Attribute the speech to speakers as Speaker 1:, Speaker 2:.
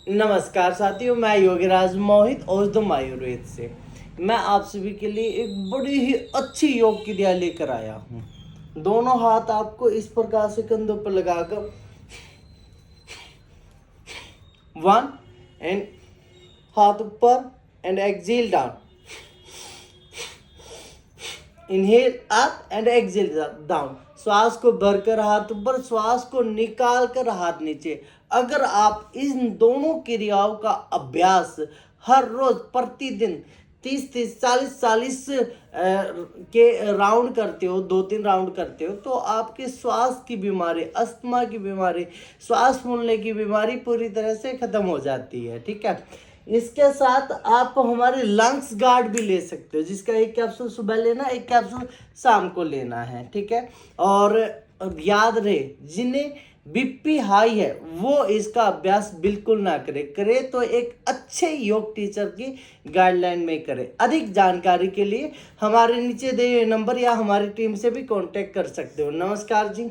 Speaker 1: नमस्कार साथियों, मैं योगीराज मोहित औषधम आयुर्वेद से। मैं आप सभी के लिए एक बड़ी ही अच्छी योग क्रिया लेकर आया हूँ। दोनों हाथ आपको इस प्रकार से कंधों पर लगाकर 1 एंड हाथ ऊपर and exhale down, inhale up and exhale down. श्वास को भरकर हाथ ऊपर, श्वास को निकाल कर हाथ नीचे। अगर आप इन दोनों क्रियाओं का अभ्यास हर रोज प्रतिदिन 30-30, 40-40 के राउंड करते हो, 2-3 राउंड करते हो, तो आपके श्वास की बीमारी, अस्थमा की बीमारी, श्वास फूलने की बीमारी पूरी तरह से खत्म हो जाती है। ठीक है। इसके साथ आप हमारे लंग्स गार्ड भी ले सकते हो, जिसका एक कैप्सूल सुबह लेना, एक कैप्सूल शाम को लेना है। ठीक है। और याद रहे, जिन्हें बीपी हाई है वो इसका अभ्यास बिल्कुल ना करे तो एक अच्छे योग टीचर की गाइडलाइन में करे। अधिक जानकारी के लिए हमारे नीचे दिए हुए नंबर या हमारी टीम से भी कांटेक्ट कर सकते हो। नमस्कार जी।